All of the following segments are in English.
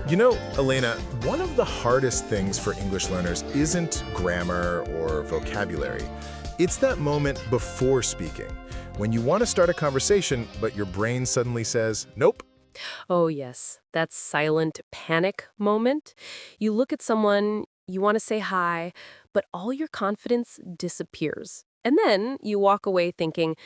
You know, Elena, one of the hardest things for English learners isn't grammar or vocabulary. It's that moment before speaking, when you want to start a conversation, but your brain suddenly says, nope. Oh, yes, that silent panic moment. You look at someone, you want to say hi, but all your confidence disappears. And then you walk away thinking,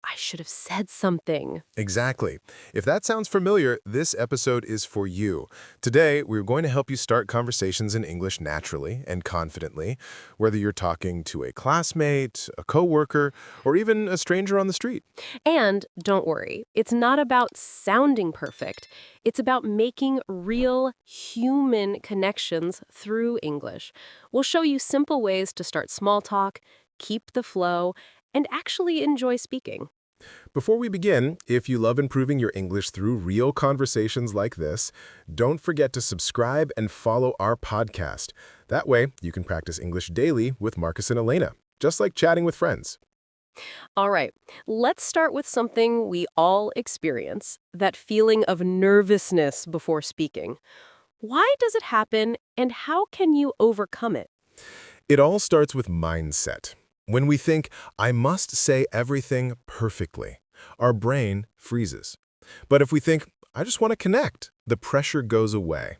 I should have said something. Exactly. If that sounds familiar, this episode is for you. Today, we're going to help you start conversations in English naturally and confidently, whether you're talking to a classmate, a coworker, or even a stranger on the street. And don't worry, it's not about sounding perfect. It's about making real human connections through English. We'll show you simple ways to start small talk, keep the flow, and actually enjoy speaking. Before we begin, if you love improving your English through real conversations like this, don't forget to subscribe and follow our podcast. That way, you can practice English daily with Marcus and Elena, just like chatting with friends. All right, let's start with something we all experience, that feeling of nervousness before speaking. Why does it happen, and how can you overcome it? It all starts with mindset. When we think, I must say everything perfectly, our brain freezes. But if we think, I just want to connect, the pressure goes away.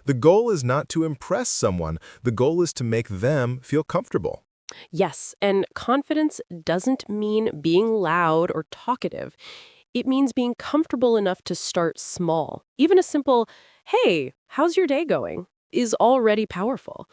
The goal is not to impress someone, the goal is to make them feel comfortable. Yes, and confidence doesn't mean being loud or talkative. It means being comfortable enough to start small. Even a simple, hey, how's your day going, is already powerful.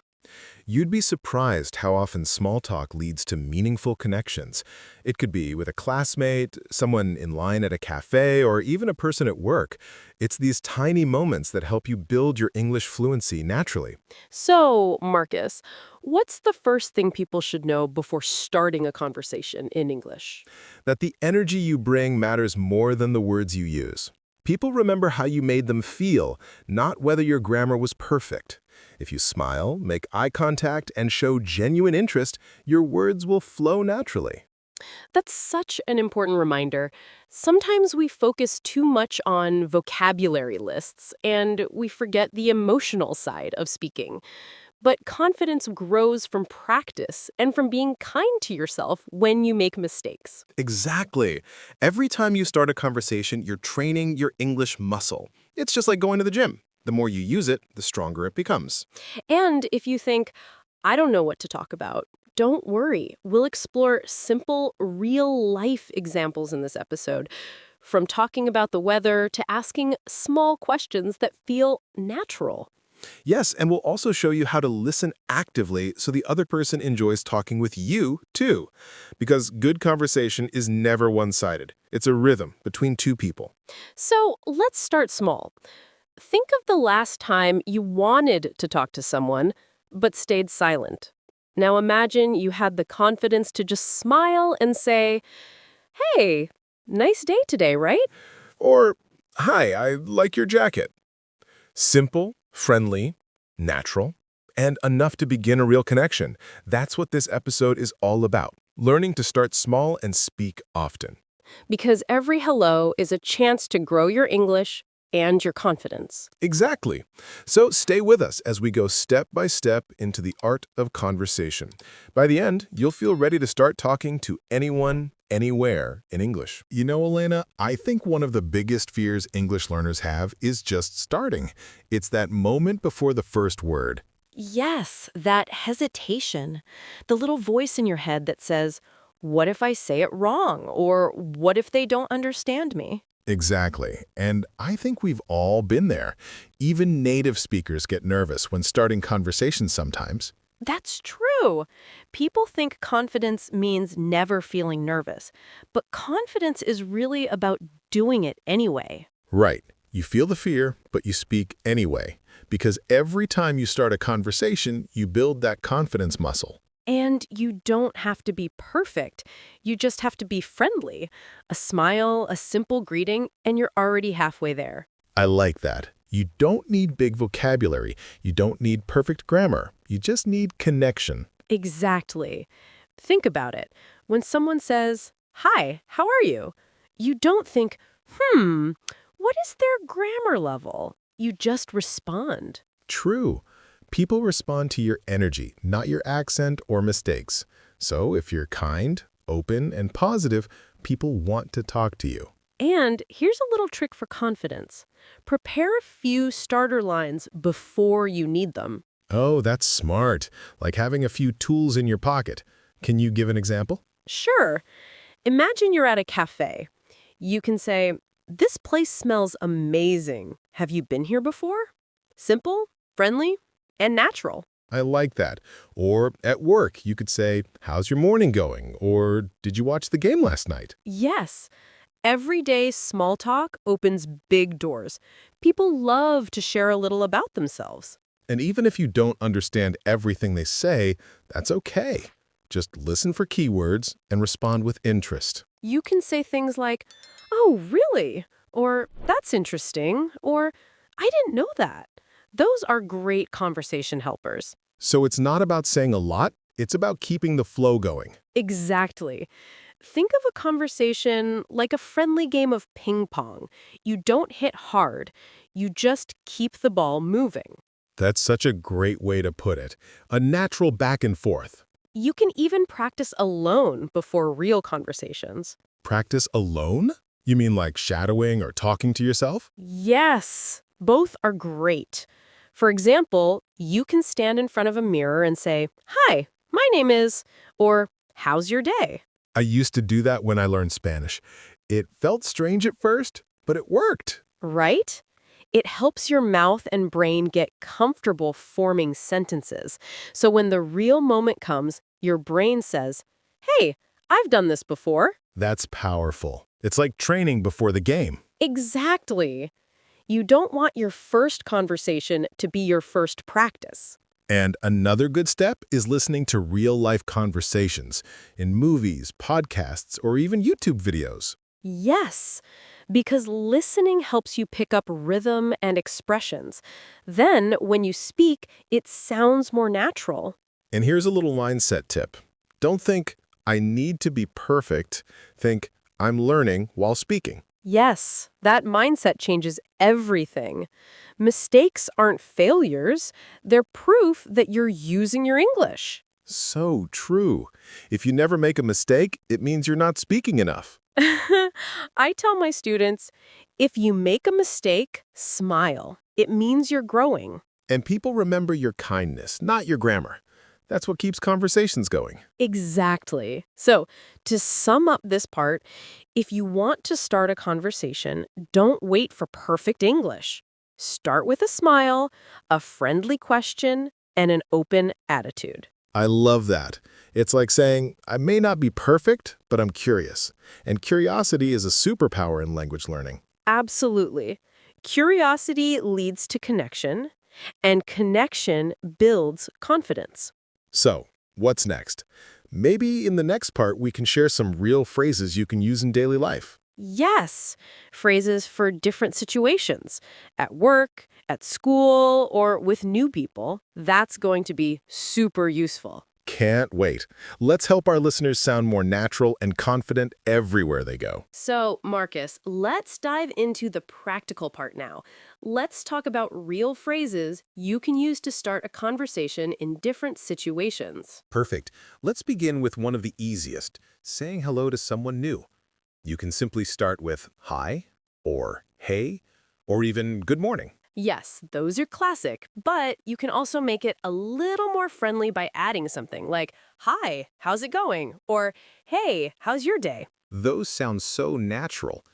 You'd be surprised how often small talk leads to meaningful connections. It could be with a classmate, someone in line at a cafe, or even a person at work. It's these tiny moments that help you build your English fluency naturally. So, Marcus, what's the first thing people should know before starting a conversation in English? That the energy you bring matters more than the words you use. People remember how you made them feel, not whether your grammar was perfect. If you smile, make eye contact, and show genuine interest, your words will flow naturally. That's such an important reminder. Sometimes we focus too much on vocabulary lists, and we forget the emotional side of speaking. But confidence grows from practice and from being kind to yourself when you make mistakes. Exactly. Every time you start a conversation, you're training your English muscle. It's just like going to the gym. The more you use it, the stronger it becomes. And if you think, I don't know what to talk about, don't worry. We'll explore simple, real-life examples in this episode, from talking about the weather to asking small questions that feel natural. Yes, and we'll also show you how to listen actively so the other person enjoys talking with you, too. Because good conversation is never one-sided. It's a rhythm between two people. So let's start small. Think of the last time you wanted to talk to someone, but stayed silent. Now imagine you had the confidence to just smile and say, hey, nice day today, right? Or, hi, I like your jacket. Simple, friendly, natural, and enough to begin a real connection. That's what this episode is all about. Learning to start small and speak often. Because every hello is a chance to grow your English and your confidence. Exactly. So stay with us as we go step by step into the art of conversation. By the end, you'll feel ready to start talking to anyone, anywhere in English. You know, Elena, I think one of the biggest fears English learners have is just starting. It's that moment before the first word. Yes, that hesitation. The little voice in your head that says, what if I say it wrong? Or what if they don't understand me? Exactly. And I think we've all been there. Even native speakers get nervous when starting conversations sometimes. That's true. People think confidence means never feeling nervous, but confidence is really about doing it anyway. Right. You feel the fear, but you speak anyway. Because every time you start a conversation, you build that confidence muscle. And you don't have to be perfect. You just have to be friendly. A smile, a simple greeting, and you're already halfway there. I like that. You don't need big vocabulary. You don't need perfect grammar. You just need connection. Exactly. Think about it. When someone says, "Hi, how are you?" You don't think, what is their grammar level? You just respond. True. People respond to your energy, not your accent or mistakes. So if you're kind, open, and positive, people want to talk to you. And here's a little trick for confidence. Prepare a few starter lines before you need them. Oh, that's smart. Like having a few tools in your pocket. Can you give an example? Sure. Imagine you're at a cafe. You can say, "This place smells amazing. Have you been here before?" Simple, friendly, and natural. I like that. Or at work, you could say, "How's your morning going?" Or "Did you watch the game last night?" Yes, everyday small talk opens big doors. People love to share a little about themselves. And even if you don't understand everything they say, that's okay. Just listen for keywords and respond with interest. You can say things like, "Oh, really?" Or "That's interesting," or "I didn't know that." Those are great conversation helpers. So it's not about saying a lot, it's about keeping the flow going. Exactly. Think of a conversation like a friendly game of ping pong. You don't hit hard, you just keep the ball moving. That's such a great way to put it. A natural back and forth. You can even practice alone before real conversations. Practice alone? You mean like shadowing or talking to yourself? Yes, both are great. For example, you can stand in front of a mirror and say, "Hi, my name is," or "How's your day?" I used to do that when I learned Spanish. It felt strange at first, but it worked. Right? It helps your mouth and brain get comfortable forming sentences. So when the real moment comes, your brain says, "Hey, I've done this before." That's powerful. It's like training before the game. Exactly. You don't want your first conversation to be your first practice. And another good step is listening to real-life conversations in movies, podcasts, or even YouTube videos. Yes, because listening helps you pick up rhythm and expressions. Then, when you speak, it sounds more natural. And here's a little mindset tip. Don't think, "I need to be perfect." Think, "I'm learning while speaking." Yes, that mindset changes everything. Mistakes aren't failures, they're proof that you're using your English. So true. If you never make a mistake, it means you're not speaking enough. I tell my students, if you make a mistake, smile. It means you're growing. And people remember your kindness, not your grammar. That's what keeps conversations going. Exactly. So, to sum up this part, if you want to start a conversation, don't wait for perfect English. Start with a smile, a friendly question, and an open attitude. I love that. It's like saying, "I may not be perfect, but I'm curious." And curiosity is a superpower in language learning. Absolutely. Curiosity leads to connection, and connection builds confidence. So, what's next? Maybe in the next part, we can share some real phrases you can use in daily life. Yes, phrases for different situations. At work, at school, or with new people. That's going to be super useful. Can't wait. Let's help our listeners sound more natural and confident everywhere they go. So, Marcus, let's dive into the practical part now. Let's talk about real phrases you can use to start a conversation in different situations. Perfect. Let's begin with one of the easiest, saying hello to someone new. You can simply start with "hi," or "hey," or even "good morning." Yes, those are classic, but you can also make it a little more friendly by adding something like, "Hi, how's it going?" or "Hey, how's your day?" Those sound so natural,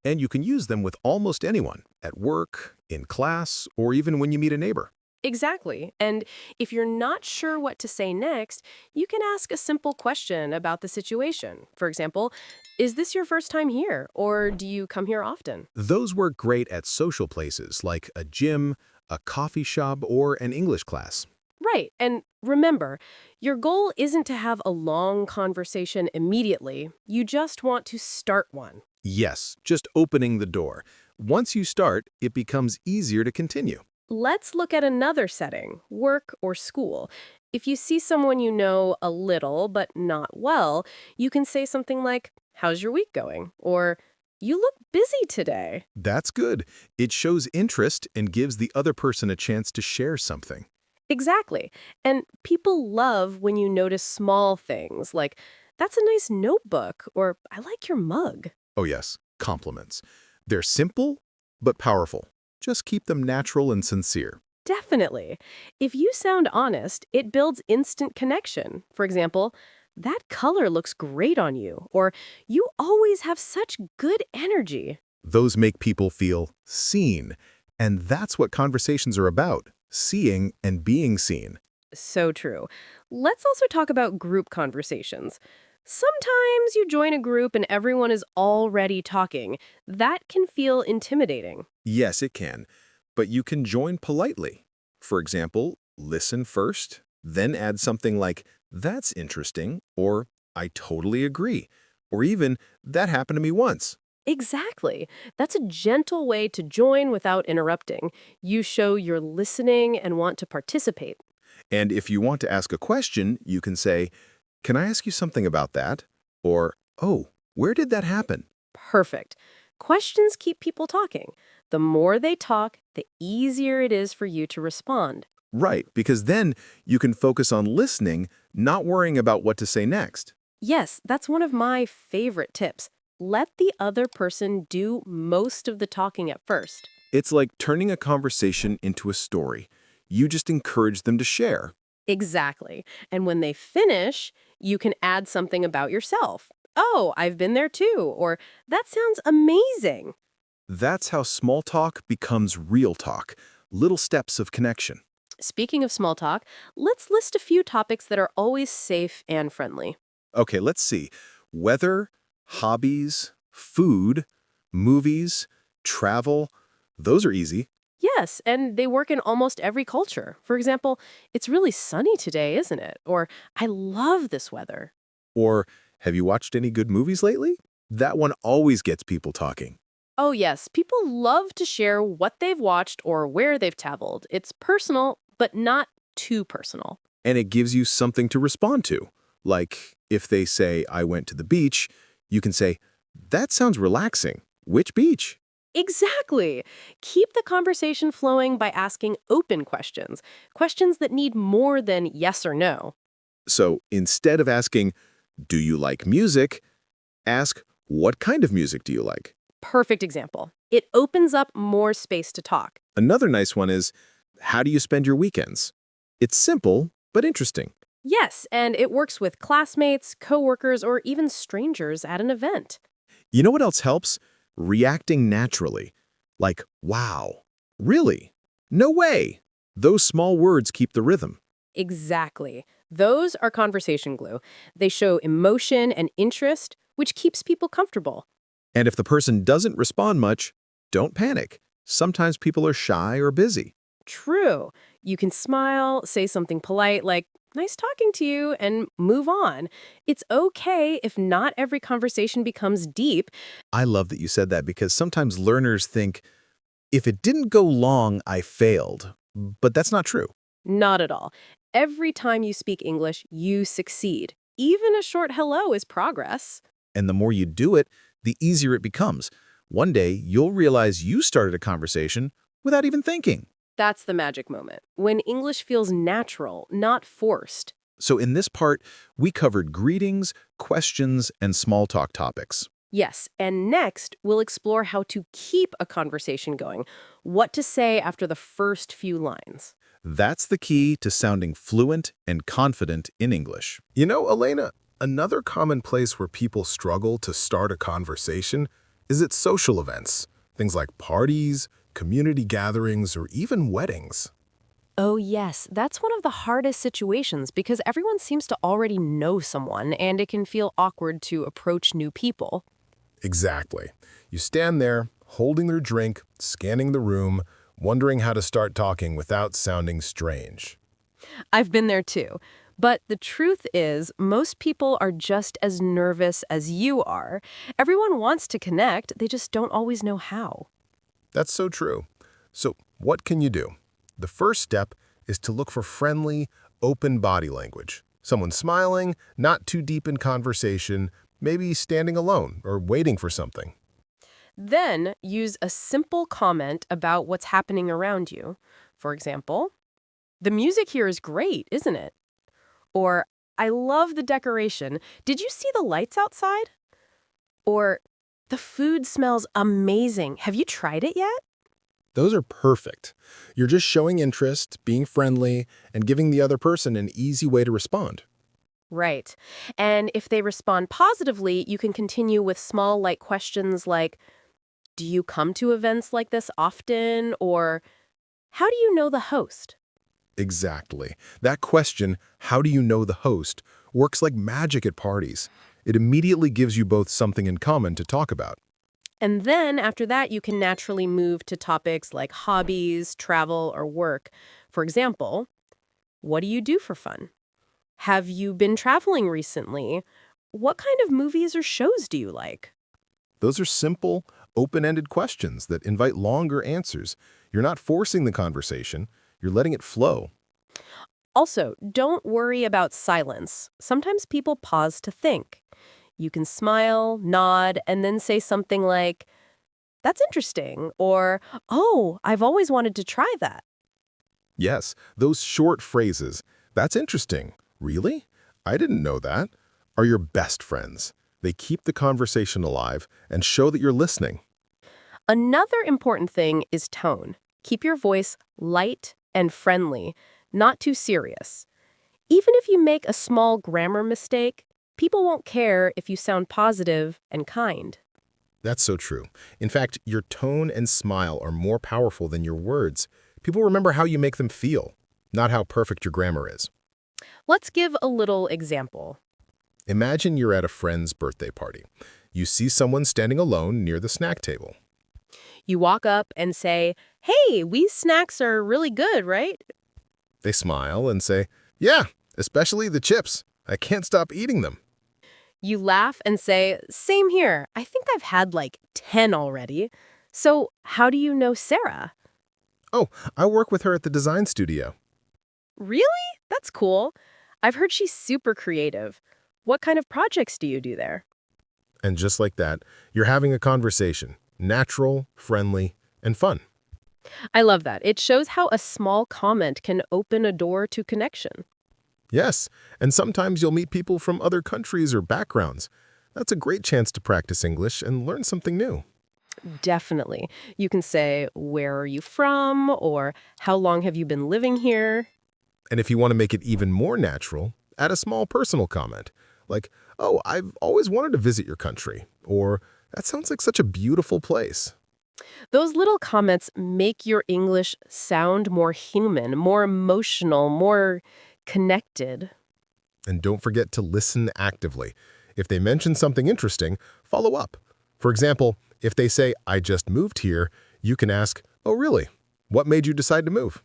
and you can use them with almost anyone, at work, in class, or even when you meet a neighbor. Exactly. And if you're not sure what to say next, you can ask a simple question about the situation. For example, "Is this your first time here, or do you come here often?" Those work great at social places like a gym, a coffee shop, or an English class. Right. And remember, your goal isn't to have a long conversation immediately. You just want to start one. Yes, just opening the door. Once you start, it becomes easier to continue. Let's look at another setting, work or school. If you see someone you know a little but not well, you can say something like, "How's your week going?" Or, "You look busy today." That's good. It shows interest and gives the other person a chance to share something. Exactly. And people love when you notice small things like, "That's a nice notebook," or, "I like your mug." Oh yes, compliments. They're simple, but powerful. Just keep them natural and sincere. Definitely. If you sound honest, it builds instant connection. For example, "That color looks great on you," or, "You always have such good energy." Those make people feel seen. And that's what conversations are about, seeing and being seen. So true. Let's also talk about group conversations. Sometimes you join a group and everyone is already talking. That can feel intimidating. Yes, it can, but you can join politely. For example, listen first, then add something like, "That's interesting," or "I totally agree," or even, "That happened to me once." Exactly. That's a gentle way to join without interrupting. You show you're listening and want to participate. And if you want to ask a question, you can say, "Can I ask you something about that?" Or, "Oh, where did that happen?" Perfect. Questions keep people talking. The more they talk, the easier it is for you to respond. Right, because then you can focus on listening, not worrying about what to say next. Yes, that's one of my favorite tips. Let the other person do most of the talking at first. It's like turning a conversation into a story. You just encourage them to share. Exactly. And when they finish, you can add something about yourself. "Oh, I've been there too," or, "That sounds amazing." That's how small talk becomes real talk, little steps of connection. Speaking of small talk, let's list a few topics that are always safe and friendly. Okay, let's see. Weather, hobbies, food, movies, travel, those are easy. Yes, and they work in almost every culture. For example, "It's really sunny today, isn't it?" Or, "I love this weather." Or, have you watched any good movies lately? That one always gets people talking. Oh, yes, people love to share what they've watched or where they've traveled. It's personal, but not too personal. And it gives you something to respond to. Like, if they say, "I went to the beach," you can say, "That sounds relaxing. Which beach?" Exactly. Keep the conversation flowing by asking open questions, questions that need more than yes or no. So instead of asking, "Do you like music?" ask, "What kind of music do you like?" Perfect example. It opens up more space to talk. Another nice one is, "How do you spend your weekends?" It's simple, but interesting. Yes, and it works with classmates, coworkers, or even strangers at an event. You know what else helps? Reacting naturally. Like, "Wow. Really? No way." Those small words keep the rhythm. Exactly. Those are conversation glue. They show emotion and interest, which keeps people comfortable. And if the person doesn't respond much, don't panic. Sometimes people are shy or busy. True. You can smile, say something polite like, "Nice talking to you," and move on. It's okay if not every conversation becomes deep. I love that you said that because sometimes learners think, if it didn't go long, I failed. But that's not true. Not at all. Every time you speak English, you succeed. Even a short hello is progress. And the more you do it, the easier it becomes. One day, you'll realize you started a conversation without even thinking. That's the magic moment, when English feels natural, not forced. So in this part, we covered greetings, questions, and small talk topics. Yes, and next, we'll explore how to keep a conversation going, what to say after the first few lines. That's the key to sounding fluent and confident in English. You know, Elena, another common place where people struggle to start a conversation is at social events. Things like parties, community gatherings, or even weddings. Oh, yes, that's one of the hardest situations because everyone seems to already know someone and it can feel awkward to approach new people. Exactly. You stand there, holding their drink, scanning the room, wondering how to start talking without sounding strange. I've been there too. But the truth is, most people are just as nervous as you are. Everyone wants to connect, they just don't always know how. That's so true. So, what can you do? The first step is to look for friendly, open body language. Someone smiling, not too deep in conversation, maybe standing alone or waiting for something. Then use a simple comment about what's happening around you. For example, the music here is great, isn't it? Or, I love the decoration. Did you see the lights outside? Or, the food smells amazing. Have you tried it yet? Those are perfect. You're just showing interest, being friendly, and giving the other person an easy way to respond. Right. And if they respond positively, you can continue with small, light questions like, do you come to events like this often? Or, how do you know the host? Exactly. That question, how do you know the host, works like magic at parties. It immediately gives you both something in common to talk about. And then after that, you can naturally move to topics like hobbies, travel, or work. For example, what do you do for fun? Have you been traveling recently? What kind of movies or shows do you like? Those are simple, open-ended questions that invite longer answers. You're not forcing the conversation, you're letting it flow. Also, don't worry about silence. Sometimes people pause to think. You can smile, nod, and then say something like, that's interesting, or, oh, I've always wanted to try that. Yes, those short phrases, that's interesting. Really? I didn't know that, are your best friends. They keep the conversation alive and show that you're listening. Another important thing is tone. Keep your voice light and friendly, not too serious. Even if you make a small grammar mistake, people won't care if you sound positive and kind. That's so true. In fact, your tone and smile are more powerful than your words. People remember how you make them feel, not how perfect your grammar is. Let's give a little example. Imagine you're at a friend's birthday party. You see someone standing alone near the snack table. You walk up and say, hey, these snacks are really good, right? They smile and say, yeah, especially the chips. I can't stop eating them. You laugh and say, same here. I think I've had like 10 already. So how do you know Sarah? Oh, I work with her at the design studio. Really? That's cool. I've heard she's super creative. What kind of projects do you do there? And just like that, you're having a conversation. Natural, friendly, and fun. I love that. It shows how a small comment can open a door to connection. Yes, and sometimes you'll meet people from other countries or backgrounds. That's a great chance to practice English and learn something new. Definitely. You can say, where are you from? Or how long have you been living here? And if you want to make it even more natural, add a small personal comment, like, oh, I've always wanted to visit your country, or that sounds like such a beautiful place. Those little comments make your English sound more human, more emotional, more connected. And don't forget to listen actively. If they mention something interesting, follow up. For example, if they say, I just moved here, you can ask, oh, really? What made you decide to move?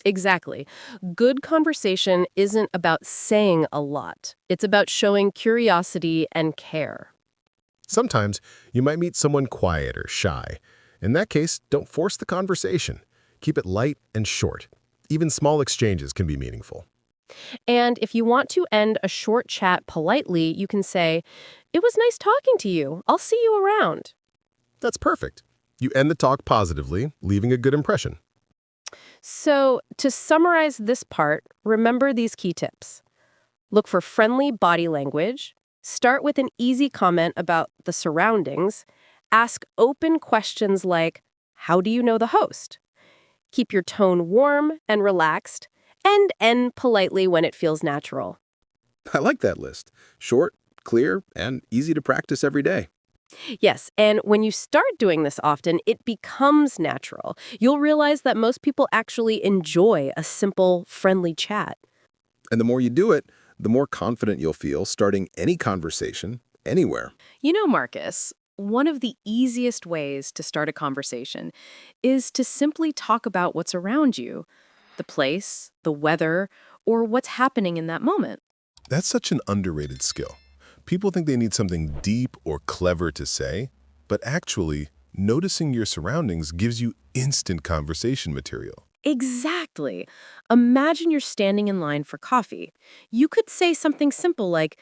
Exactly. Good conversation isn't about saying a lot. It's about showing curiosity and care. Sometimes you might meet someone quiet or shy. In that case, don't force the conversation. Keep it light and short. Even small exchanges can be meaningful. And if you want to end a short chat politely, you can say, it was nice talking to you. I'll see you around. That's perfect. You end the talk positively, leaving a good impression. So, to summarize this part, remember these key tips. Look for friendly body language. Start with an easy comment about the surroundings. Ask open questions like, how do you know the host? Keep your tone warm and relaxed, and end politely when it feels natural. I like that list. Short, clear, and easy to practice every day. Yes, and when you start doing this often, it becomes natural. You'll realize that most people actually enjoy a simple, friendly chat. And the more you do it, the more confident you'll feel starting any conversation, anywhere. You know, Marcus, one of the easiest ways to start a conversation is to simply talk about what's around you, the place, the weather, or what's happening in that moment. That's such an underrated skill. People think they need something deep or clever to say, but actually, noticing your surroundings gives you instant conversation material. Exactly. Imagine you're standing in line for coffee. You could say something simple like,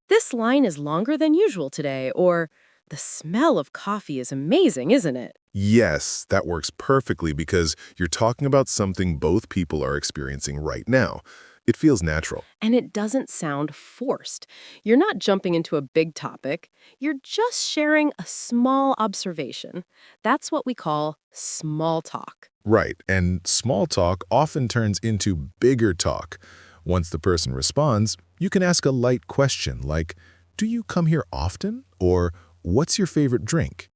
"This line is longer than usual today," or "The smell of coffee is amazing, isn't it?" Yes, that works perfectly because you're talking about something both people are experiencing right now. It feels natural. And it doesn't sound forced. You're not jumping into a big topic. You're just sharing a small observation. That's what we call small talk. Right, and small talk often turns into bigger talk. Once the person responds, you can ask a light question like, "Do you come here often?" or "What's your favorite drink?"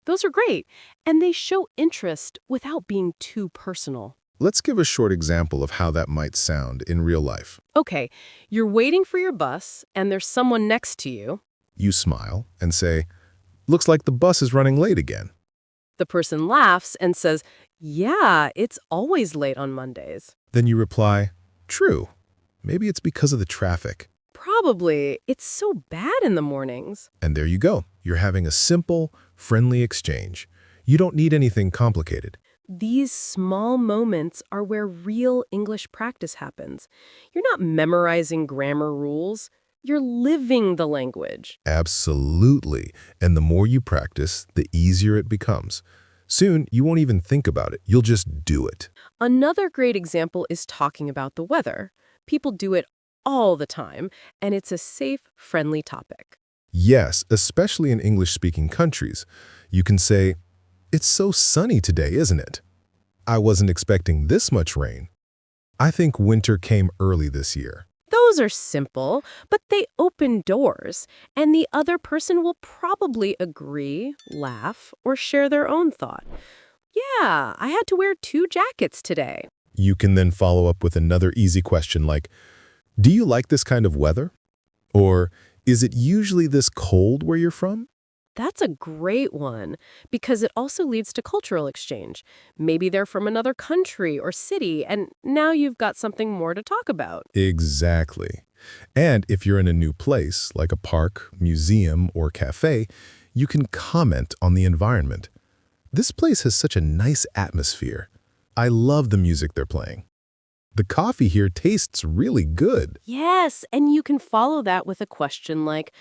Those are great, and they show interest without being too personal. Let's give a short example of how that might sound in real life. Okay, you're waiting for your bus, and there's someone next to you. You smile and say, "Looks like the bus is running late again." The person laughs and says, "Yeah, it's always late on Mondays." Then you reply, "True. Maybe it's because of the traffic." Probably. It's so bad in the mornings. And there you go. You're having a simple, friendly exchange. You don't need anything complicated. These small moments are where real English practice happens. You're not memorizing grammar rules. You're living the language. Absolutely. And the more you practice, the easier it becomes. Soon, you won't even think about it. You'll just do it. Another great example is talking about the weather. People do it all the time, and it's a safe, friendly topic. Yes, especially in English-speaking countries. You can say, "It's so sunny today, isn't it? I wasn't expecting this much rain. I think winter came early this year." Those are simple, but they open doors, and the other person will probably agree, laugh, or share their own thought. Yeah, I had to wear 2 jackets today. You can then follow up with another easy question like, "Do you like this kind of weather?" Or, "Is it usually this cold where you're from?" That's a great one, because it also leads to cultural exchange. Maybe they're from another country or city, and now you've got something more to talk about. Exactly. And if you're in a new place, like a park, museum, or cafe, you can comment on the environment. "This place has such a nice atmosphere. I love the music they're playing. The coffee here tastes really good." Yes, and you can follow that with a question like,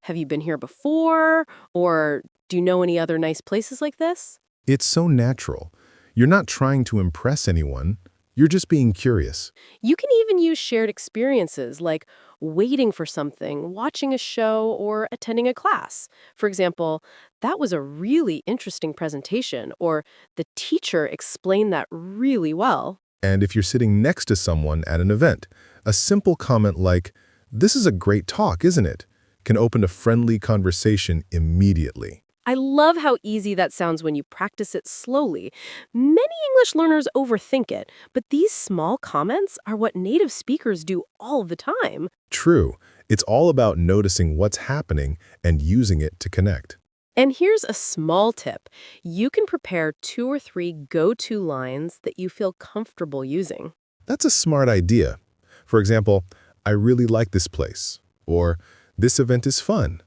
"Have you been here before?" Or, "Do you know any other nice places like this?" It's so natural. You're not trying to impress anyone. You're just being curious. You can even use shared experiences like waiting for something, watching a show, or attending a class. For example, "That was a really interesting presentation," or "The teacher explained that really well." And if you're sitting next to someone at an event, a simple comment like, "This is a great talk, isn't it?" can open a friendly conversation immediately. I love how easy that sounds when you practice it slowly. Many English learners overthink it, but these small comments are what native speakers do all the time. True. It's all about noticing what's happening and using it to connect. And here's a small tip. You can prepare 2 or 3 go-to lines that you feel comfortable using. That's a smart idea. For example, "I really like this place," or "This event is fun."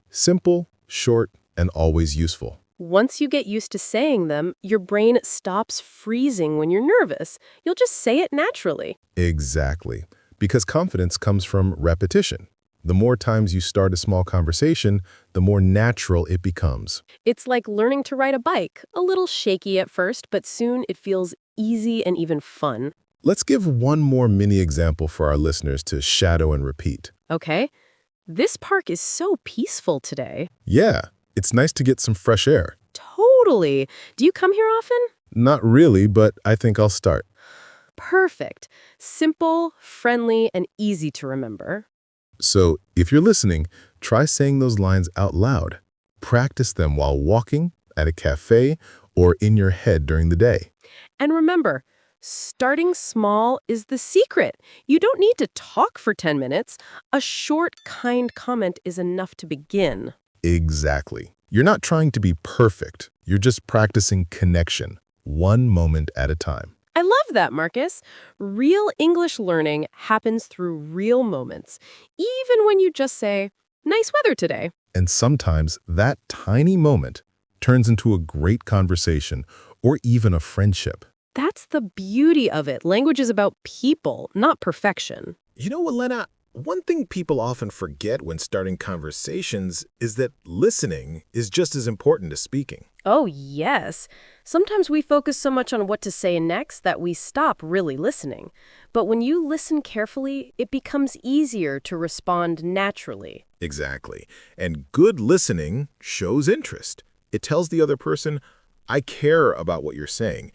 Simple, short, and always useful. Once you get used to saying them, your brain stops freezing when you're nervous. You'll just say it naturally. Exactly. Because confidence comes from repetition. The more times you start a small conversation, the more natural it becomes. It's like learning to ride a bike. A little shaky at first, but soon it feels easy and even fun. Let's give one more mini example for our listeners to shadow and repeat. Okay? "This park is so peaceful today." Yeah, it's nice to get some fresh air. Totally. Do you come here often? Not really, but I think I'll start. Perfect. Simple, friendly, and easy to remember. So, if you're listening, try saying those lines out loud. Practice them while walking, at a cafe, or in your head during the day. And remember, starting small is the secret. You don't need to talk for 10 minutes. A short, kind comment is enough to begin. Exactly. You're not trying to be perfect. You're just practicing connection, one moment at a time. I love that, Marcus. Real English learning happens through real moments, even when you just say, "Nice weather today." And sometimes that tiny moment turns into a great conversation or even a friendship. That's the beauty of it. Language is about people, not perfection. You know, Elena, one thing people often forget when starting conversations is that listening is just as important as speaking. Oh, yes. Sometimes we focus so much on what to say next that we stop really listening. But when you listen carefully, it becomes easier to respond naturally. Exactly. And good listening shows interest. It tells the other person, I care about what you're saying.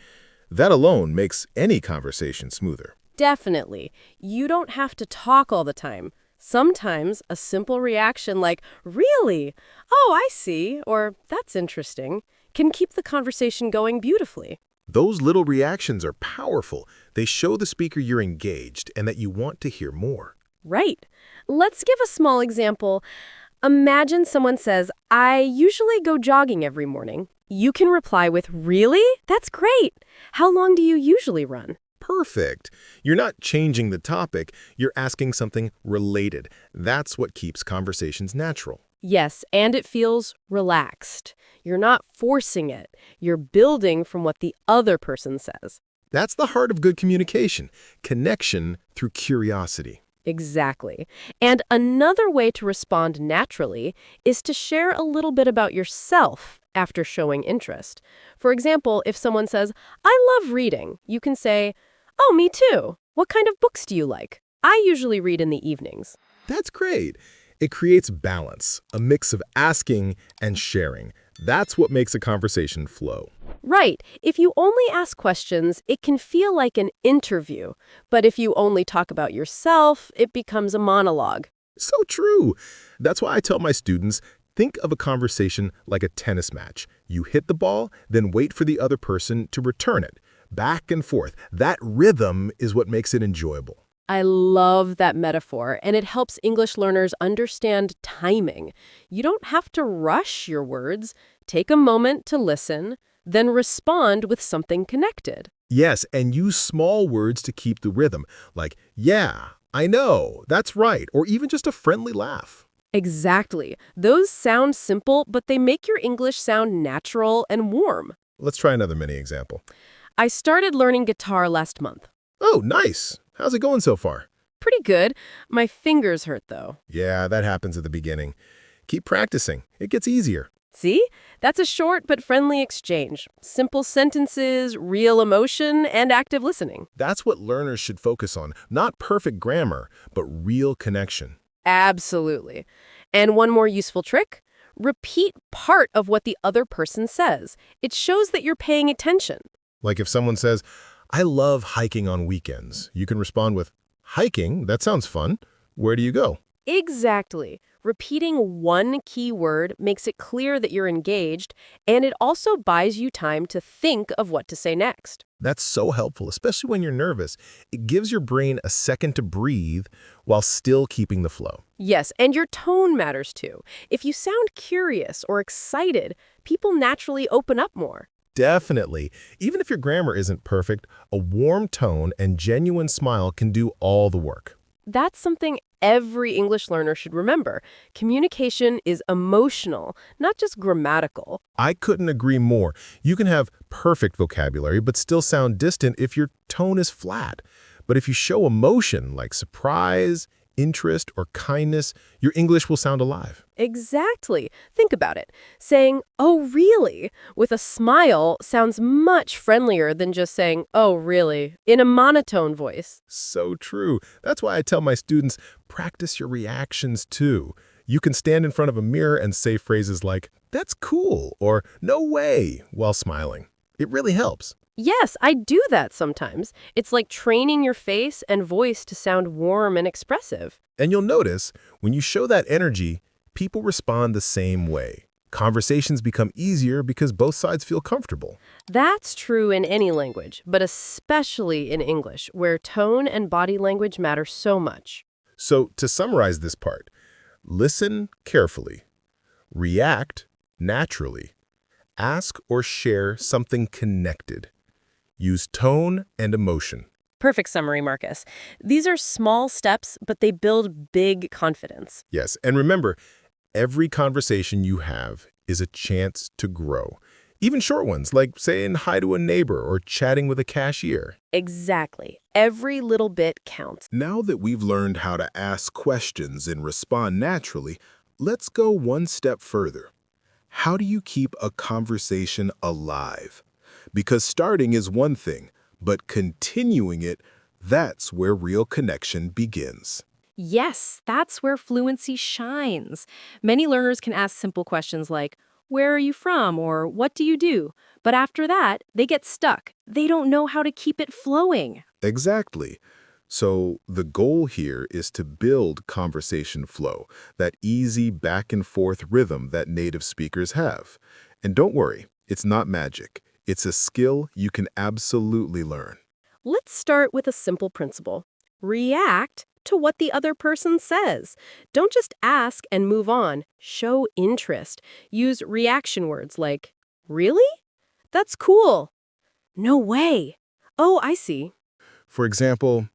That alone makes any conversation smoother. Definitely. You don't have to talk all the time. Sometimes a simple reaction like, really? Oh, I see, or that's interesting, can keep the conversation going beautifully. Those little reactions are powerful. They show the speaker you're engaged and that you want to hear more. Right. Let's give a small example. Imagine someone says, I usually go jogging every morning. You can reply with, really? That's great. How long do you usually run? Perfect. You're not changing the topic, you're asking something related. That's what keeps conversations natural. Yes, and it feels relaxed. You're not forcing it. You're building from what the other person says. That's the heart of good communication, connection through curiosity. Exactly. And another way to respond naturally is to share a little bit about yourself after showing interest. For example, if someone says, I love reading, you can say, oh, me too. What kind of books do you like? I usually read in the evenings. That's great. It creates balance, a mix of asking and sharing. That's what makes a conversation flow. Right. If you only ask questions, it can feel like an interview. But if you only talk about yourself, it becomes a monologue. So true. That's why I tell my students, think of a conversation like a tennis match. You hit the ball, then wait for the other person to return it. Back and forth. That rhythm is what makes it enjoyable. I love that metaphor, and it helps English learners understand timing. You don't have to rush your words. Take a moment to listen, then respond with something connected. Yes, and use small words to keep the rhythm, like, yeah, I know, that's right, or even just a friendly laugh. Exactly. Those sound simple, but they make your English sound natural and warm. Let's try another mini example. I started learning guitar last month. Oh, nice. How's it going so far? Pretty good. My fingers hurt, though. Yeah, that happens at the beginning. Keep practicing. It gets easier. See? That's a short but friendly exchange. Simple sentences, real emotion, and active listening. That's what learners should focus on. Not perfect grammar, but real connection. Absolutely. And one more useful trick. Repeat part of what the other person says. It shows that you're paying attention. Like if someone says, I love hiking on weekends, you can respond with, hiking? That sounds fun. Where do you go? Exactly. Repeating one key word makes it clear that you're engaged, and it also buys you time to think of what to say next. That's so helpful, especially when you're nervous. It gives your brain a second to breathe while still keeping the flow. Yes, and your tone matters too. If you sound curious or excited, people naturally open up more. Definitely. Even if your grammar isn't perfect, a warm tone and genuine smile can do all the work. That's something every English learner should remember. Communication is emotional, not just grammatical. I couldn't agree more. You can have perfect vocabulary but still sound distant if your tone is flat. But if you show emotion like surprise, interest, or kindness, your English will sound alive. Exactly. Think about it. Saying, oh, really, with a smile sounds much friendlier than just saying, oh, really, in a monotone voice. So true. That's why I tell my students, practice your reactions too. You can stand in front of a mirror and say phrases like, that's cool, or no way, while smiling. It really helps. Yes, I do that sometimes. It's like training your face and voice to sound warm and expressive. And you'll notice, when you show that energy, people respond the same way. Conversations become easier because both sides feel comfortable. That's true in any language, but especially in English, where tone and body language matter so much. So, to summarize this part, listen carefully, react naturally, ask or share something connected, use tone and emotion. Perfect summary, Marcus. These are small steps, but they build big confidence. Yes, and remember, every conversation you have is a chance to grow. Even short ones, like saying hi to a neighbor or chatting with a cashier. Exactly. Every little bit counts. Now that we've learned how to ask questions and respond naturally, let's go one step further. How do you keep a conversation alive? Because starting is one thing, but continuing it, that's where real connection begins. Yes, that's where fluency shines. Many learners can ask simple questions like, "Where are you from?" or "What do you do?" But after that, they get stuck. They don't know how to keep it flowing. Exactly. So the goal here is to build conversation flow, that easy back and forth rhythm that native speakers have. And don't worry, it's not magic. It's a skill you can absolutely learn. Let's start with a simple principle. React to what the other person says. Don't just ask and move on. Show interest. Use reaction words like, "Really? That's cool. No way. Oh, I see." For example,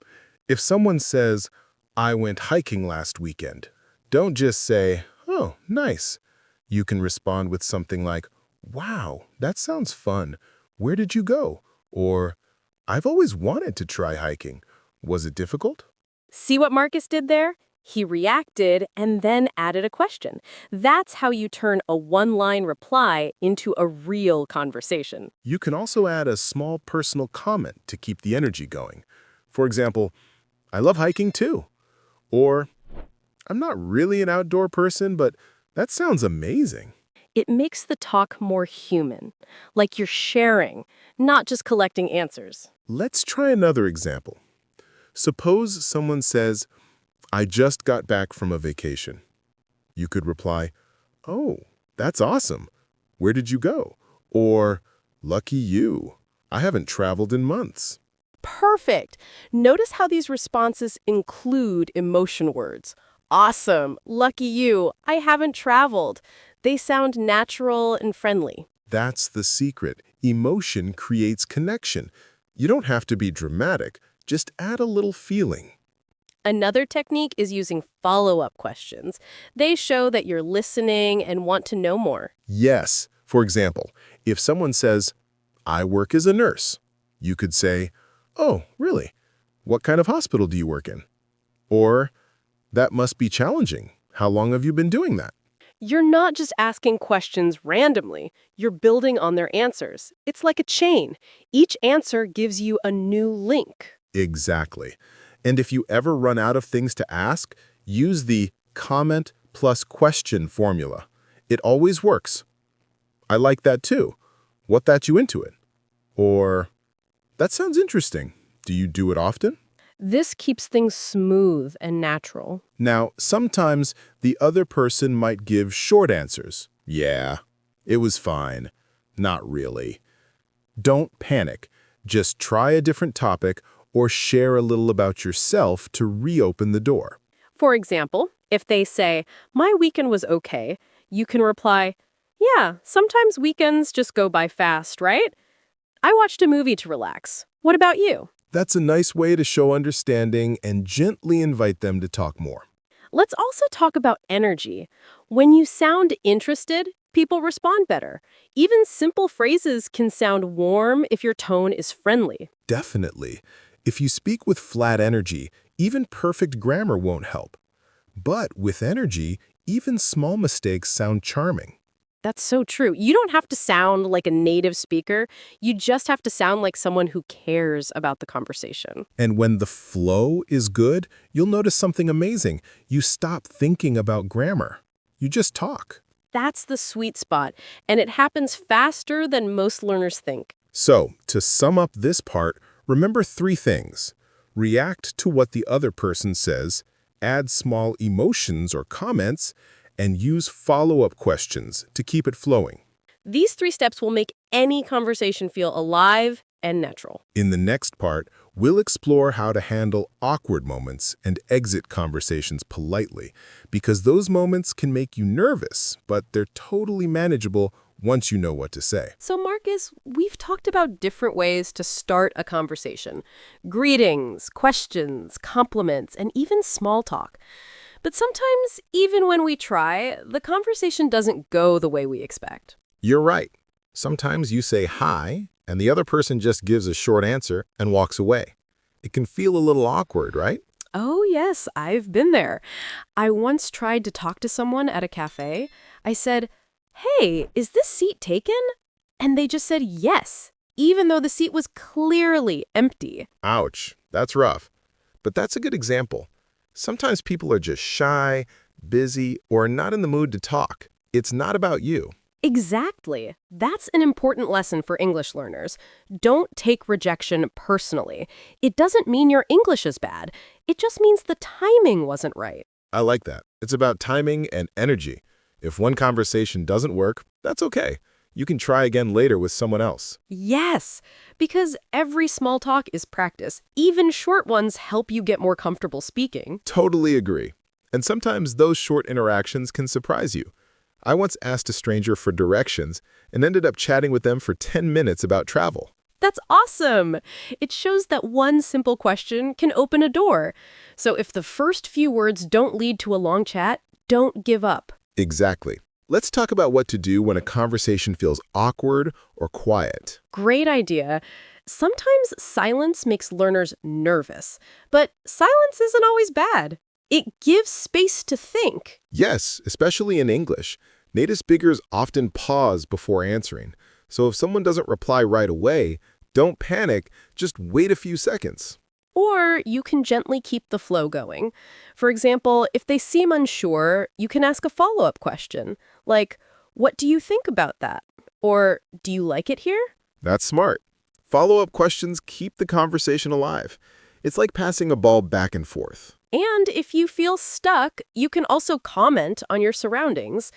if someone says, I went hiking last weekend, don't just say, oh, nice. You can respond with something like, wow, that sounds fun. Where did you go? Or, I've always wanted to try hiking. Was it difficult? See what Marcus did there? He reacted and then added a question. That's how you turn a one-line reply into a real conversation. You can also add a small personal comment to keep the energy going. For example, I love hiking too. Or, I'm not really an outdoor person, but that sounds amazing. It makes the talk more human, like you're sharing, not just collecting answers. Let's try another example. Suppose someone says, I just got back from a vacation. You could reply, oh, that's awesome. Where did you go? Or, lucky you. I haven't traveled in months. Perfect. Notice how these responses include emotion words. Awesome. Lucky you. I haven't traveled. They sound natural and friendly. That's the secret. Emotion creates connection. You don't have to be dramatic. Just add a little feeling. Another technique is using follow-up questions. They show that you're listening and want to know more. Yes. For example, if someone says, I work as a nurse, you could say, oh, really? What kind of hospital do you work in? Or, that must be challenging. How long have you been doing that? You're not just asking questions randomly. You're building on their answers. It's like a chain. Each answer gives you a new link. Exactly. And if you ever run out of things to ask, use the comment plus question formula. It always works. I like that too. What got you into it? Or, that sounds interesting. Do you do it often? This keeps things smooth and natural. Now, sometimes the other person might give short answers. Yeah, it was fine. Not really. Don't panic. Just try a different topic or share a little about yourself to reopen the door. For example, if they say, "My weekend was okay," you can reply, "Yeah, sometimes weekends just go by fast, right? I watched a movie to relax. What about you?" That's a nice way to show understanding and gently invite them to talk more. Let's also talk about energy. When you sound interested, people respond better. Even simple phrases can sound warm if your tone is friendly. Definitely. If you speak with flat energy, even perfect grammar won't help. But with energy, even small mistakes sound charming. That's so true. You don't have to sound like a native speaker. You just have to sound like someone who cares about the conversation. And when the flow is good, you'll notice something amazing. You stop thinking about grammar. You just talk. That's the sweet spot, and it happens faster than most learners think. So, to sum up this part, remember 3 things. React to what the other person says, add small emotions or comments, and use follow-up questions to keep it flowing. These 3 steps will make any conversation feel alive and natural. In the next part, we'll explore how to handle awkward moments and exit conversations politely, because those moments can make you nervous, but they're totally manageable once you know what to say. So, Marcus, we've talked about different ways to start a conversation. Greetings, questions, compliments, and even small talk. But sometimes, even when we try, the conversation doesn't go the way we expect. You're right. Sometimes you say hi, and the other person just gives a short answer and walks away. It can feel a little awkward, right? Oh, yes, I've been there. I once tried to talk to someone at a cafe. I said, "Hey, is this seat taken?" And they just said yes, even though the seat was clearly empty. Ouch, that's rough. But that's a good example. Sometimes people are just shy, busy, or not in the mood to talk. It's not about you. Exactly. That's an important lesson for English learners. Don't take rejection personally. It doesn't mean your English is bad. It just means the timing wasn't right. I like that. It's about timing and energy. If one conversation doesn't work, that's okay. You can try again later with someone else. Yes, because every small talk is practice. Even short ones help you get more comfortable speaking. Totally agree. And sometimes those short interactions can surprise you. I once asked a stranger for directions and ended up chatting with them for 10 minutes about travel. That's awesome! It shows that one simple question can open a door. So if the first few words don't lead to a long chat, don't give up. Exactly. Let's talk about what to do when a conversation feels awkward or quiet. Great idea. Sometimes silence makes learners nervous, but silence isn't always bad. It gives space to think. Yes, especially in English. Native speakers often pause before answering. So if someone doesn't reply right away, don't panic, just wait a few seconds. Or you can gently keep the flow going. For example, if they seem unsure, you can ask a follow-up question, like, "What do you think about that?" Or, "Do you like it here?" That's smart. Follow-up questions keep the conversation alive. It's like passing a ball back and forth. And if you feel stuck, you can also comment on your surroundings.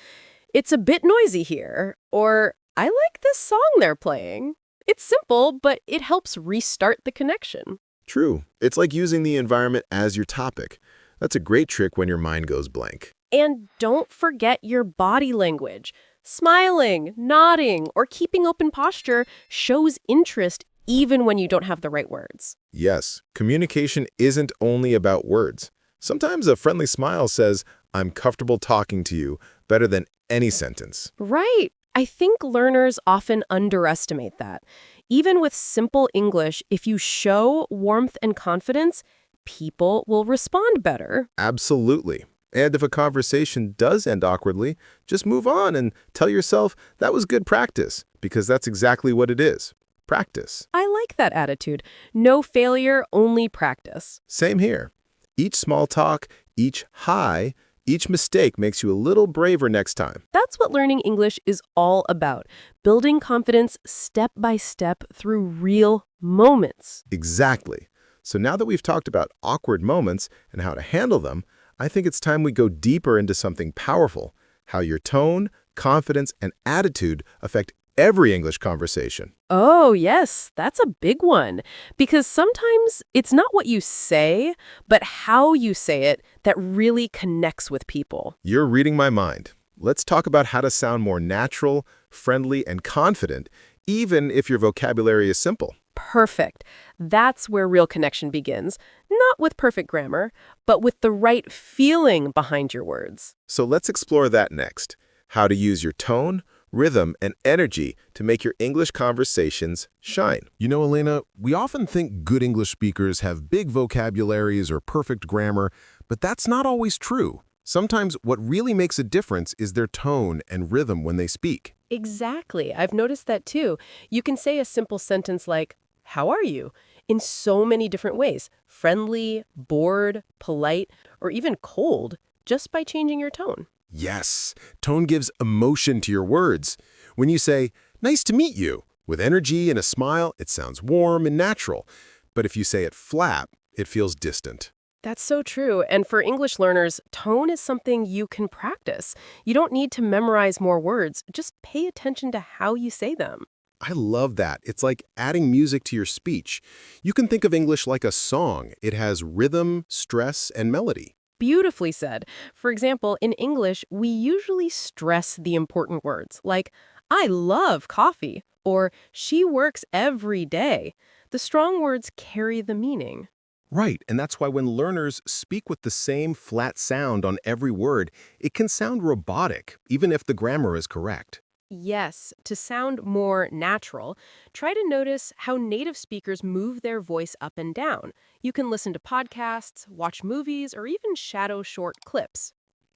"It's a bit noisy here," or "I like this song they're playing." It's simple, but it helps restart the connection. True. It's like using the environment as your topic. That's a great trick when your mind goes blank. And don't forget your body language. Smiling, nodding, or keeping open posture shows interest even when you don't have the right words. Yes, communication isn't only about words. Sometimes a friendly smile says, "I'm comfortable talking to you," better than any sentence. Right. I think learners often underestimate that. Even with simple English, if you show warmth and confidence, people will respond better. Absolutely. And if a conversation does end awkwardly, just move on and tell yourself that was good practice, because that's exactly what it is. Practice. I like that attitude. No failure, only practice. Same here. Each small talk, each hi, each mistake makes you a little braver next time. That's what learning English is all about. Building confidence step by step through real moments. Exactly. So now that we've talked about awkward moments and how to handle them, I think it's time we go deeper into something powerful, how your tone, confidence, and attitude affect every English conversation. Oh, yes, that's a big one. Because sometimes it's not what you say, but how you say it that really connects with people. You're reading my mind. Let's talk about how to sound more natural, friendly, and confident, even if your vocabulary is simple. Perfect. That's where real connection begins. Not with perfect grammar, but with the right feeling behind your words. So let's explore that next. How to use your tone, rhythm, and energy to make your English conversations shine. You know, Elena, we often think good English speakers have big vocabularies or perfect grammar, but that's not always true. Sometimes what really makes a difference is their tone and rhythm when they speak. Exactly. I've noticed that too. You can say a simple sentence like, "How are you?" in so many different ways. Friendly, bored, polite, or even cold, just by changing your tone. Yes, tone gives emotion to your words. When you say, "Nice to meet you," with energy and a smile, it sounds warm and natural. But if you say it flat, it feels distant. That's so true. And for English learners, tone is something you can practice. You don't need to memorize more words. Just pay attention to how you say them. I love that. It's like adding music to your speech. You can think of English like a song. It has rhythm, stress, and melody. Beautifully said. For example, in English, we usually stress the important words, like, "I love coffee," or "She works every day." The strong words carry the meaning. Right, and that's why when learners speak with the same flat sound on every word, it can sound robotic, even if the grammar is correct. Yes, to sound more natural, try to notice how native speakers move their voice up and down. You can listen to podcasts, watch movies, or even shadow short clips.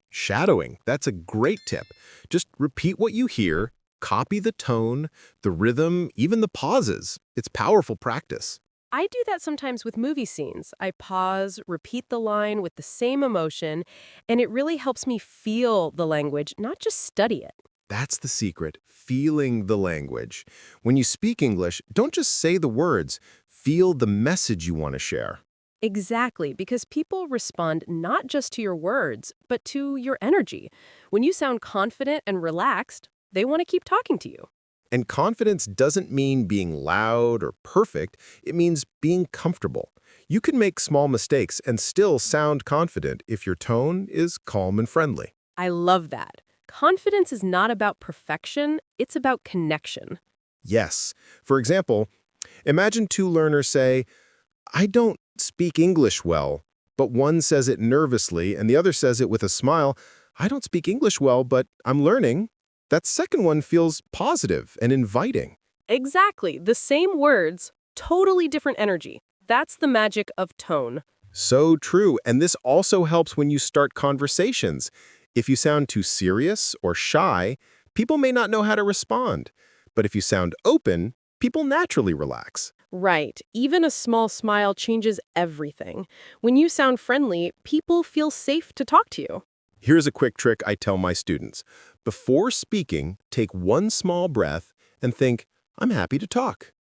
Shadowing, that's a great tip. Just repeat what you hear, copy the tone, the rhythm, even the pauses. It's powerful practice. I do that sometimes with movie scenes. I pause, repeat the line with the same emotion, and it really helps me feel the language, not just study it. That's the secret, feeling the language. When you speak English, don't just say the words, feel the message you want to share. Exactly, because people respond not just to your words, but to your energy. When you sound confident and relaxed, they want to keep talking to you. And confidence doesn't mean being loud or perfect, it means being comfortable. You can make small mistakes and still sound confident if your tone is calm and friendly. I love that. Confidence is not about perfection, it's about connection. Yes. For example, imagine two learners say, I don't speak English well, but one says it nervously and the other says it with a smile. I don't speak English well, but I'm learning. That second one feels positive and inviting. Exactly, the same words, totally different energy. That's the magic of tone. So true, and this also helps when you start conversations. If you sound too serious or shy, people may not know how to respond. But if you sound open, people naturally relax. Right, even a small smile changes everything. When you sound friendly, people feel safe to talk to you. Here's a quick trick I tell my students. Before speaking, take one small breath and think, I'm happy to talk.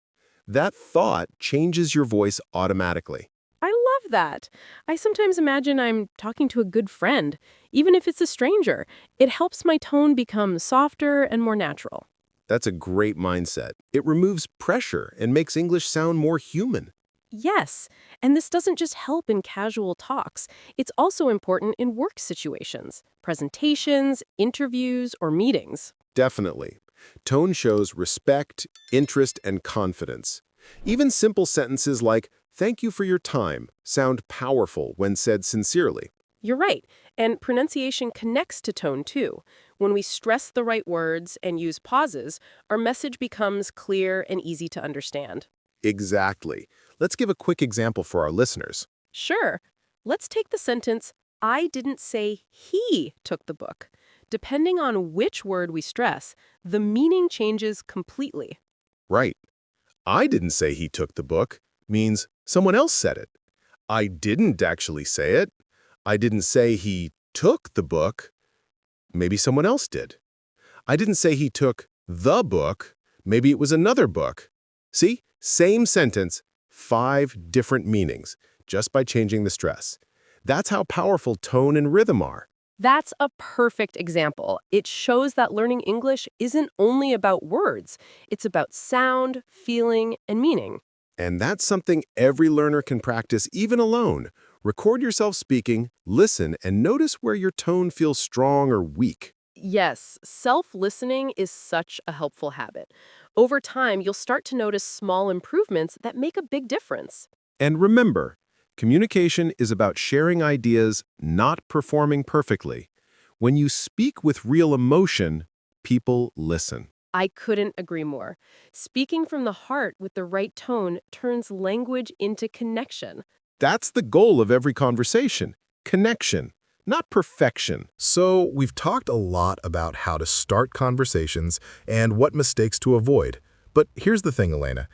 That thought changes your voice automatically. I love that. I sometimes imagine I'm talking to a good friend, even if it's a stranger. It helps my tone become softer and more natural. That's a great mindset. It removes pressure and makes English sound more human. Yes, and this doesn't just help in casual talks. It's also important in work situations, presentations, interviews, or meetings. Definitely. Tone shows respect, interest, and confidence. Even simple sentences like, thank you for your time, sound powerful when said sincerely. You're right, and pronunciation connects to tone too. When we stress the right words and use pauses, our message becomes clear and easy to understand. Exactly. Let's give a quick example for our listeners. Sure, let's take the sentence, I didn't say he took the book. Depending on which word we stress, the meaning changes completely. Right. I didn't say he took the book means someone else said it. I didn't actually say it. I didn't say he took the book. Maybe someone else did. I didn't say he took the book. Maybe it was another book. See? Same sentence, 5 different meanings, just by changing the stress. That's how powerful tone and rhythm are. That's a perfect example. It shows that learning English isn't only about words. It's about sound, feeling, and meaning. And that's something every learner can practice even alone. Record yourself speaking, listen, and notice where your tone feels strong or weak. Yes, self-listening is such a helpful habit. Over time, you'll start to notice small improvements that make a big difference. And remember, communication is about sharing ideas, not performing perfectly. When you speak with real emotion, people listen. I couldn't agree more. Speaking from the heart with the right tone turns language into connection. That's the goal of every conversation, connection, not perfection. So, we've talked a lot about how to start conversations and what mistakes to avoid. But here's the thing, Elena.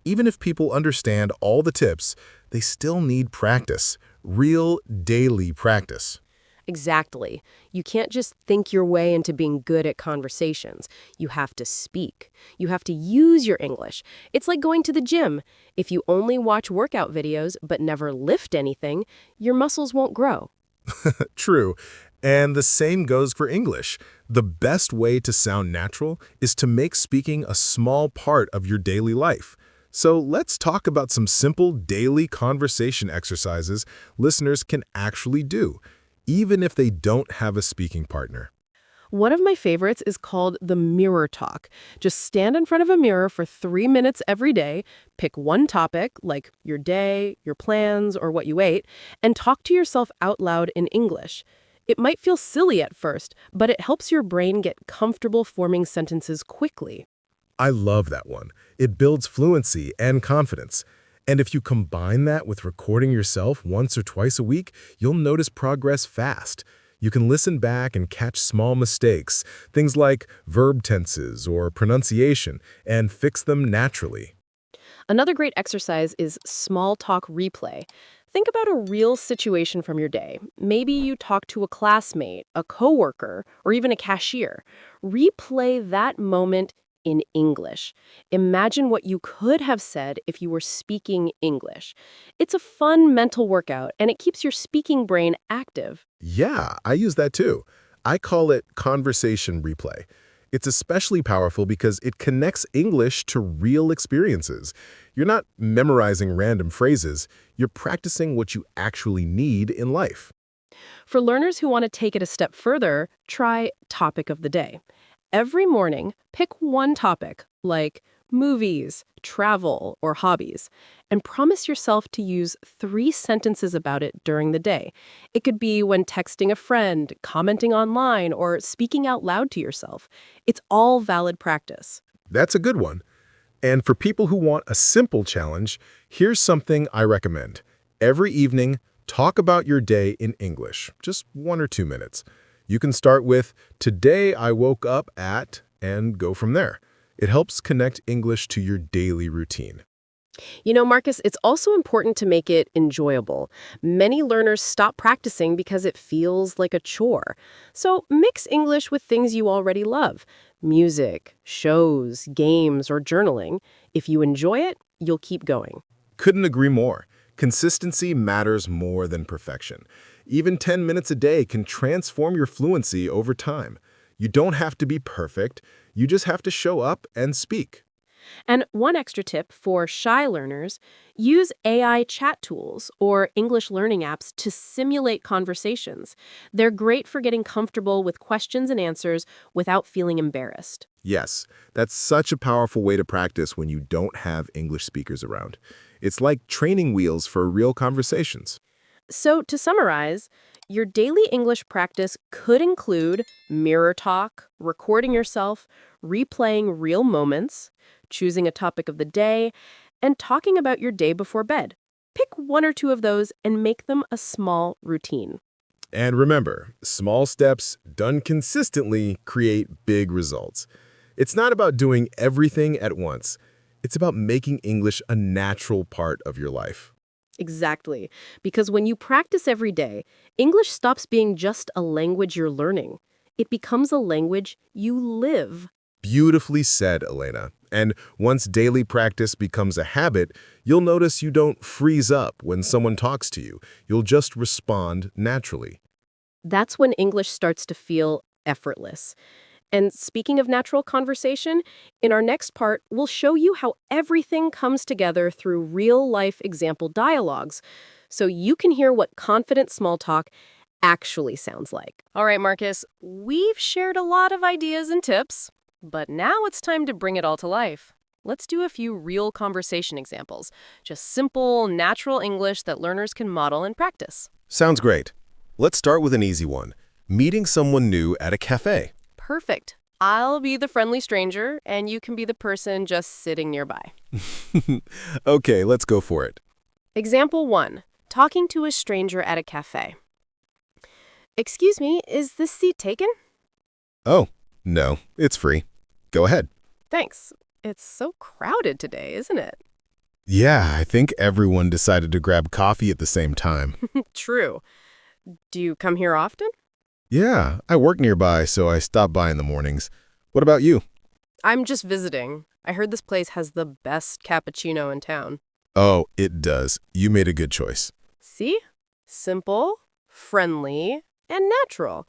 Even if people understand all the tips, they still need practice, real daily practice. Exactly. You can't just think your way into being good at conversations. You have to speak. You have to use your English. It's like going to the gym. If you only watch workout videos but never lift anything, your muscles won't grow. True. And the same goes for English. The best way to sound natural is to make speaking a small part of your daily life. So let's talk about some simple daily conversation exercises listeners can actually do, even if they don't have a speaking partner. One of my favorites is called the mirror talk. Just stand in front of a mirror for 3 minutes every day, pick one topic, like your day, your plans, or what you ate, and talk to yourself out loud in English. It might feel silly at first, but it helps your brain get comfortable forming sentences quickly. I love that one. It builds fluency and confidence. And if you combine that with recording yourself once or twice a week, you'll notice progress fast. You can listen back and catch small mistakes, things like verb tenses or pronunciation, and fix them naturally. Another great exercise is small talk replay. Think about a real situation from your day. Maybe you talk to a classmate, a coworker, or even a cashier. Replay that moment in English. Imagine what you could have said if you were speaking English. It's a fun mental workout, and it keeps your speaking brain active. Yeah, I use that too. I call it conversation replay. It's especially powerful because it connects English to real experiences. You're not memorizing random phrases, you're practicing what you actually need in life. For learners who want to take it a step further, try Topic of the Day. Every morning, pick one topic, like movies, travel, or hobbies, and promise yourself to use 3 sentences about it during the day. It could be when texting a friend, commenting online, or speaking out loud to yourself. It's all valid practice. That's a good one. And for people who want a simple challenge, here's something I recommend. Every evening, talk about your day in English, just 1 or 2 minutes. You can start with, "Today I woke up at," and go from there. It helps connect English to your daily routine. You know, Marcus, it's also important to make it enjoyable. Many learners stop practicing because it feels like a chore. So mix English with things you already love: music, shows, games, or journaling. If you enjoy it, you'll keep going. Couldn't agree more. Consistency matters more than perfection. Even 10 minutes a day can transform your fluency over time. You don't have to be perfect. You just have to show up and speak. And one extra tip for shy learners: use AI chat tools or English learning apps to simulate conversations. They're great for getting comfortable with questions and answers without feeling embarrassed. Yes, that's such a powerful way to practice when you don't have English speakers around. It's like training wheels for real conversations. So, to summarize, your daily English practice could include mirror talk, recording yourself, replaying real moments, choosing a topic of the day, and talking about your day before bed. Pick 1 or 2 of those and make them a small routine. And remember, small steps done consistently create big results. It's not about doing everything at once. It's about making English a natural part of your life. Exactly. Because when you practice every day, English stops being just a language you're learning. It becomes a language you live. Beautifully said, Elena. And once daily practice becomes a habit, you'll notice you don't freeze up when someone talks to you. You'll just respond naturally. That's when English starts to feel effortless. And speaking of natural conversation, in our next part, we'll show you how everything comes together through real-life example dialogues, so you can hear what confident small talk actually sounds like. All right, Marcus, we've shared a lot of ideas and tips, but now it's time to bring it all to life. Let's do a few real conversation examples, just simple, natural English that learners can model and practice. Sounds great. Let's start with an easy one. Meeting someone new at a cafe. Perfect. I'll be the friendly stranger, and you can be the person just sitting nearby. Okay, let's go for it. Example 1. Talking to a stranger at a cafe. "Excuse me, is this seat taken?" Oh, no, it's free. Go ahead. "Thanks. It's so crowded today, isn't it?" Yeah, I think everyone decided to grab coffee at the same time. True. Do you come here often? Yeah, I work nearby, so I stop by in the mornings. What about you? I'm just visiting. I heard this place has the best cappuccino in town. Oh, it does. You made a good choice. See? Simple, friendly, and natural.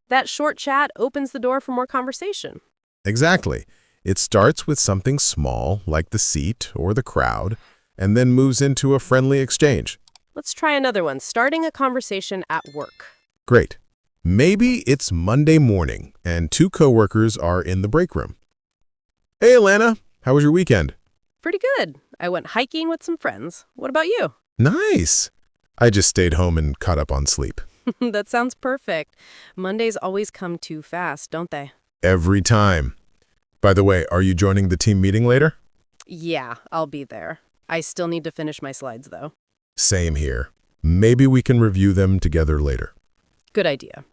That short chat opens the door for more conversation. Exactly. It starts with something small, like the seat or the crowd, and then moves into a friendly exchange. Let's try another one, starting a conversation at work. Great. Maybe it's Monday morning, and 2 coworkers are in the break room. Hey, Elena, how was your weekend? Pretty good. I went hiking with some friends. What about you? Nice. I just stayed home and caught up on sleep. That sounds perfect. Mondays always come too fast, don't they? Every time. By the way, are you joining the team meeting later? Yeah, I'll be there. I still need to finish my slides, though. Same here. Maybe we can review them together later. Good idea.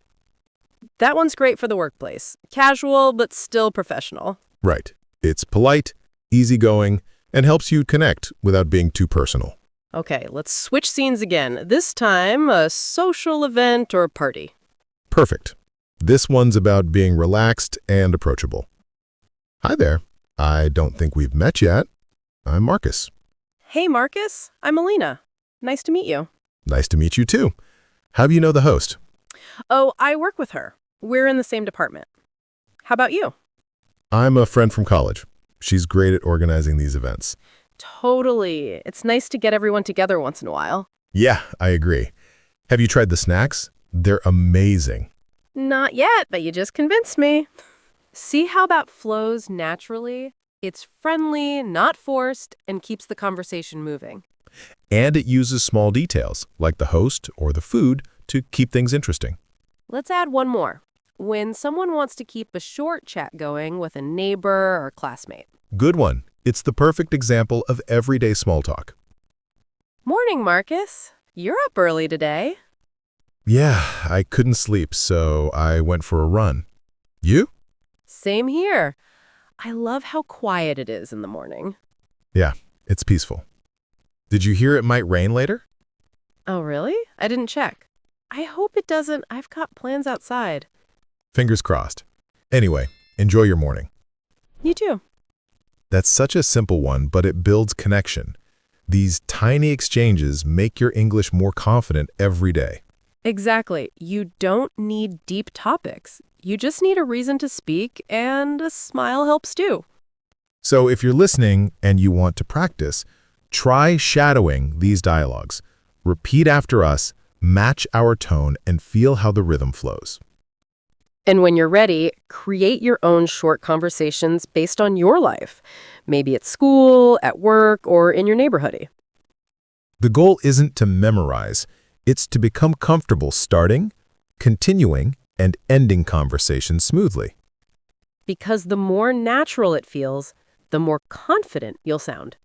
That one's great for the workplace. Casual, but still professional. Right. It's polite, easygoing, and helps you connect without being too personal. Okay, let's switch scenes again. This time, a social event or party. Perfect. This one's about being relaxed and approachable. Hi there. I don't think we've met yet. I'm Marcus. Hey, Marcus. I'm Elena. Nice to meet you. Nice to meet you too. How do you know the host? Oh, I work with her. We're in the same department. How about you? I'm a friend from college. She's great at organizing these events. Totally. It's nice to get everyone together once in a while. Yeah, I agree. Have you tried the snacks? They're amazing. Not yet, but you just convinced me. See how that flows naturally? It's friendly, not forced, and keeps the conversation moving. And it uses small details, like the host or the food, to keep things interesting. Let's add one more. When someone wants to keep a short chat going with a neighbor or classmate. Good one. It's the perfect example of everyday small talk. Morning, Marcus. You're up early today. Yeah, I couldn't sleep, so I went for a run. You? Same here. I love how quiet it is in the morning. Yeah, it's peaceful. Did you hear it might rain later? Oh, really? I didn't check. I hope it doesn't. I've got plans outside. Fingers crossed. Anyway, enjoy your morning. You too. That's such a simple one, but it builds connection. These tiny exchanges make your English more confident every day. Exactly. You don't need deep topics. You just need a reason to speak, and a smile helps too. So if you're listening and you want to practice, try shadowing these dialogues. Repeat after us, match our tone, and feel how the rhythm flows. And when you're ready, create your own short conversations based on your life. Maybe at school, at work, or in your neighborhood. The goal isn't to memorize, it's to become comfortable starting, continuing, and ending conversations smoothly. Because the more natural it feels, the more confident you'll sound.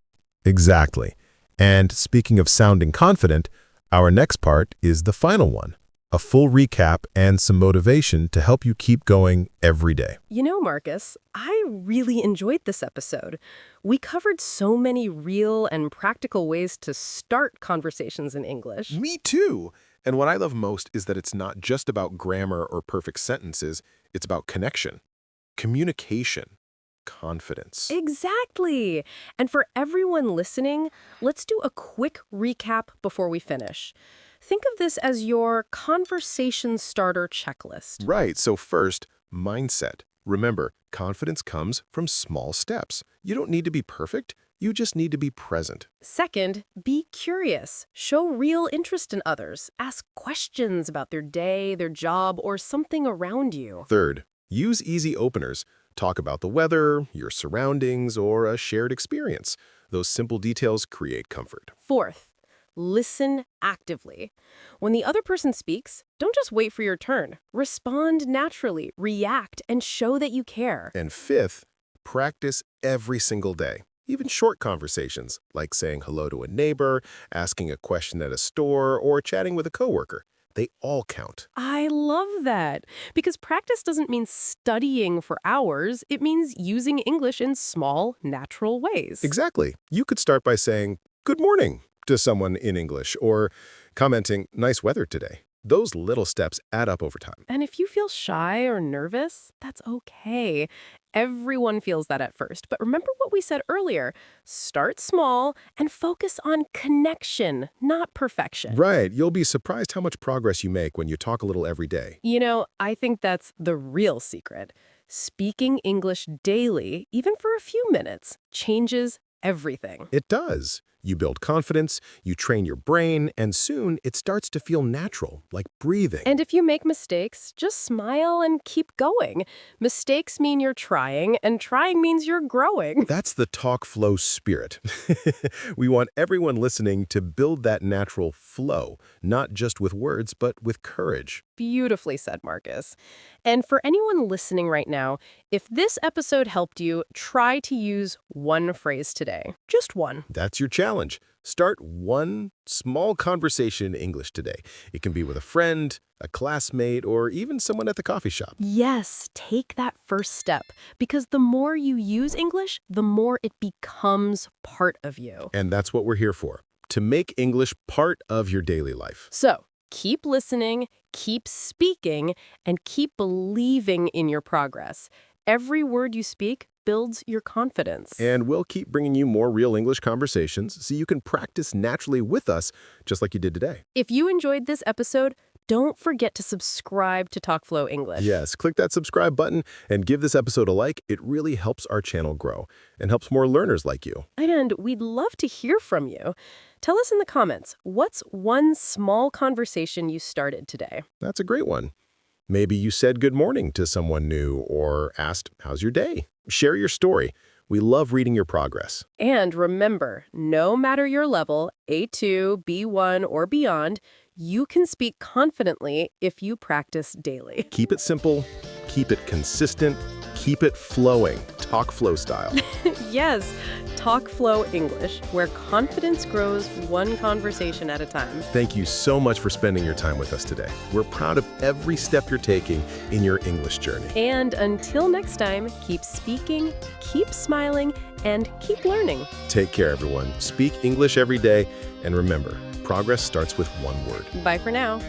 Exactly. And speaking of sounding confident, our next part is the final one, a full recap and some motivation to help you keep going every day. You know, Marcus, I really enjoyed this episode. We covered so many real and practical ways to start conversations in English. Me too. And what I love most is that it's not just about grammar or perfect sentences, it's about connection, communication, confidence. Exactly. And for everyone listening, let's do a quick recap before we finish. Think of this as your conversation starter checklist. Right, so first, mindset. Remember, confidence comes from small steps. You don't need to be perfect, you just need to be present. Second, be curious. Show real interest in others. Ask questions about their day, their job, or something around you. Third, use easy openers. Talk about the weather, your surroundings, or a shared experience. Those simple details create comfort. Fourth, listen actively. When the other person speaks, don't just wait for your turn. Respond naturally, react, and show that you care. And fifth, practice every single day. Even short conversations, like saying hello to a neighbor, asking a question at a store, or chatting with a coworker. They all count. I love that. Because practice doesn't mean studying for hours. It means using English in small, natural ways. Exactly. You could start by saying, "Good morning," to someone in English, or commenting, "Nice weather today." Those little steps add up over time. And if you feel shy or nervous, that's okay. Everyone feels that at first. But remember what we said earlier. Start small and focus on connection, not perfection. Right. You'll be surprised how much progress you make when you talk a little every day. You know, I think that's the real secret. Speaking English daily, even for a few minutes, changes everything. It does. You build confidence, you train your brain, and soon it starts to feel natural, like breathing. And if you make mistakes, just smile and keep going. Mistakes mean you're trying, and trying means you're growing. That's the TalkFlow spirit. We want everyone listening to build that natural flow, not just with words, but with courage. Beautifully said, Marcus. And for anyone listening right now, if this episode helped you, try to use one phrase today. Just one. That's your challenge. Start one small conversation in English today. It can be with a friend, a classmate, or even someone at the coffee shop. Yes, take that first step, because the more you use English, the more it becomes part of you. And that's what we're here for, to make English part of your daily life. So, keep listening, keep speaking, and keep believing in your progress. Every word you speak builds your confidence. And we'll keep bringing you more real English conversations so you can practice naturally with us, just like you did today. If you enjoyed this episode, don't forget to subscribe to TalkFlow English. Yes, click that subscribe button and give this episode a like. It really helps our channel grow and helps more learners like you. And we'd love to hear from you. Tell us in the comments, what's one small conversation you started today? That's a great one. Maybe you said good morning to someone new or asked, how's your day? Share your story. We love reading your progress. And remember, no matter your level, A2, B1, or beyond, you can speak confidently if you practice daily. Keep it simple, keep it consistent, keep it flowing, TalkFlow style. Yes, TalkFlow English, where confidence grows one conversation at a time. Thank you so much for spending your time with us today. We're proud of every step you're taking in your English journey. And until next time, keep speaking, keep smiling, and keep learning. Take care, everyone. Speak English every day, and remember, progress starts with one word. Bye for now.